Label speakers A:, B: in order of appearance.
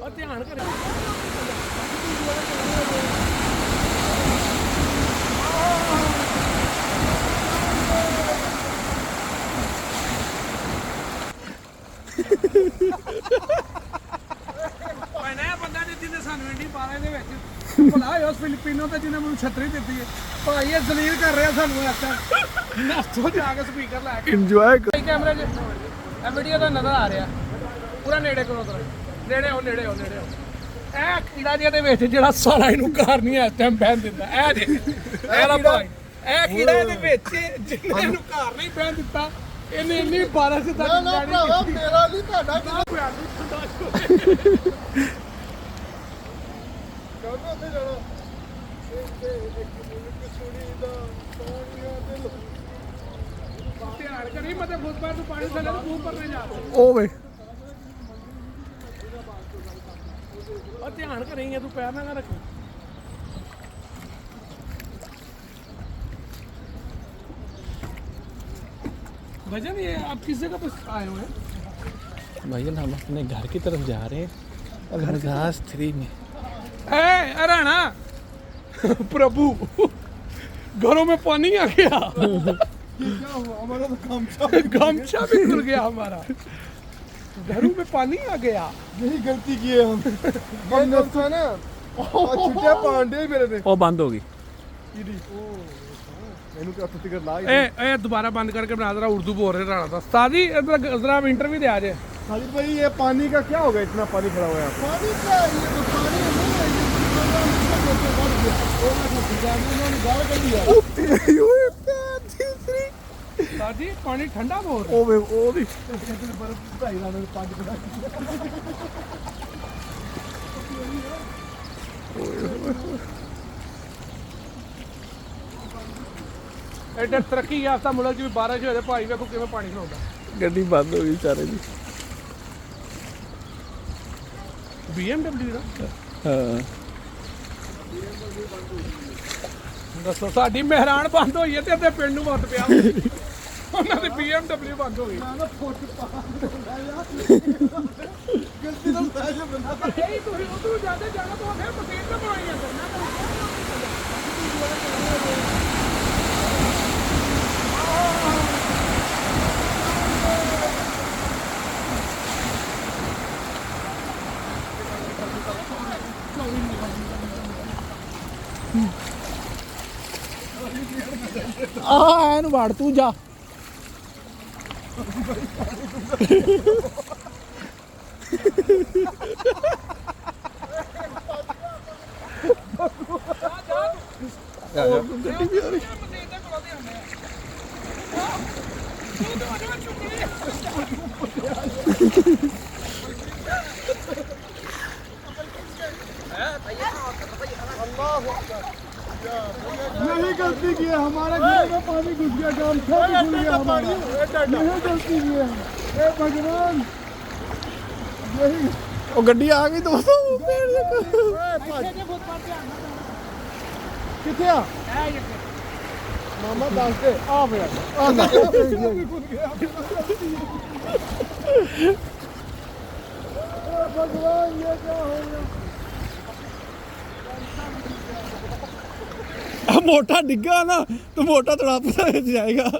A: ਧਿਆਨ ਕਰੇ ਬੰਦਾ ਜਿਹਨੇ ਸਾਨੂੰ ਇੰਡੀ ਪਾਰਾ ਦੇ ਵਿੱਚ ਭਲਾ ਉਸ ਫਿਲੀਪੀਨੋ ਤੇ ਜਿਹਨੇ ਮੈਨੂੰ ਛਤਰੀ ਦਿੱਤੀ ਹੈ ਭਾਈ ਇਹ ਜ਼ਲੀਲ ਕਰ ਰਿਹਾ ਸਾਨੂੰ ਇਸ ਟਾਈਮ ਨੱਥੋਂ ਜਾ ਕੇ ਸਪੀਕਰ ਲੈ ਕੇ
B: ਇੰਜੋਏ
A: ਕੈਮਰੇ 'ਚ ਇਹ ਵੀਡੀਓ ਦਾ ਨਜ਼ਰ ਆ ਰਿਹਾ ਪੂਰਾ ਨੇੜੇ ਕਰੋ ਨੇੜੇ ਹੋ ਇਹ ਕੀੜਾ ਜਿਹਾ ਦੇ ਵਿੱਚ ਜਿਹੜਾ ਸਾਲਾ ਇਹਨੂੰ ਘਰ ਨਹੀਂ ਇਸ ਟਾਈਮ ਬਹਿਣ ਦਿੰਦਾ ਇਹ ਦੇ ਇਹਦਾ ਭਾਈ ਇਹ ਕੀੜਾ ਇਹਦੇ ਵਿੱਚ ਜਿਹਨੇ ਇਹਨੂੰ ਘਰ ਨਹੀਂ ਬਹਿਣ ਦਿੱਤਾ ਇਹਨੇ ਇੰਨੀ ਬਾਰਿਸ਼ ਤੱਕ
B: ਨਾ ਭਰਾਵਾ ਮੇਰਾ ਨਹੀਂ ਤੁਹਾਡਾ ਕਿਹਦਾ ਕਹਿੰਦਾ ਉੱਥੇ ਜਾਣਾ
A: ਧਿਆਨ ਕਰੀ ਮਤੇ ਫੁੱਟਬਾਲ ਤੋਂ ਪਾਣੀ ਥੱਲੇ ਨੂੰ ਮੂੰਹ ਭਰਨੇ ਜਾ
B: ਉਹ ਵੇ
A: और ध्यान करेंगे तू पैर ना रख भजन ये आप किस जगह पर आए हुए हैं
C: भैया हम अपने घर की तरफ जा रहे हैं और घास 3 में
A: हराना प्रभु घरों में पानी आ गया
B: क्या हुआ हमारा तो
A: गमछा भी खुल गया हमारा घरों में पानी आ गया
B: यही गलती की है हम बंद था ना छुट्टियां पांडे मेरे ने
C: वो बंद होगी
B: मैंने क्या पति कर ला
A: ए दोबारा बंद करके बना जरा उर्दू बोल रहे राणा था उस्ताद जी जरा इंटरव्यू दे आ जाए
B: खालिद भाई ये पानी का क्या होगा इतना पानी खड़ा हुआ है पानी क्या ये तो पानी नहीं है
A: उस्ताद जी पानी ठंडा बोल रहे
B: ਉਹ ਵੇ ਉਹ ਵੀ
A: बर्फ ढाई लाने में 5 एडे तरक्की याफ्ता मुल्क च भी बारिश होए भाई वेखो किवें पानी खड़ोंदा
C: गड्डी बंद हो गई बेचारे दी
A: BMW ਦਾ
C: हाँ
A: ਦੱਸੋ ਸਾਡੀ ਮਹਿਰਾਨ ਬੰਦ ਹੋਈ ਹੈ ਤੇ ਅੱਧੇ ਪਿੰਡ ਨੂੰ ਵਟ ਪਿਆ ਉਹਨਾਂ ਦੀ BMW ਬੰਦ ਹੋ ਗਈ
B: ਨਾ ਫੁੱਟ ਪਾ ਗਲਤੀ ਨਾਲ ਸਾਜੇ ਬੰਦਾ
A: ਇਹ ਤੁਸੀਂ ਉਧਰ ਜਾਂਦੇ ਜਾਣਾ ਤਾਂ ਫਿਰ ਮਕੀਨ ਤੇ ਬਣਾਈਆਂ ਕਰਨਾ
C: एन वाड़ तू जा
B: यही गलती की है हमारे घर में पानी घुस गया काम सब घुस गया हमारा यही गलती की है हे भगवान यही
C: वो गड्डी आ गई दोस्तों
B: किथे आ मामा दस दे आ मेरा भगवान ये क्या हो गया
C: मोटा डिग्गा ना तो मोटा थोड़ा पता जाएगा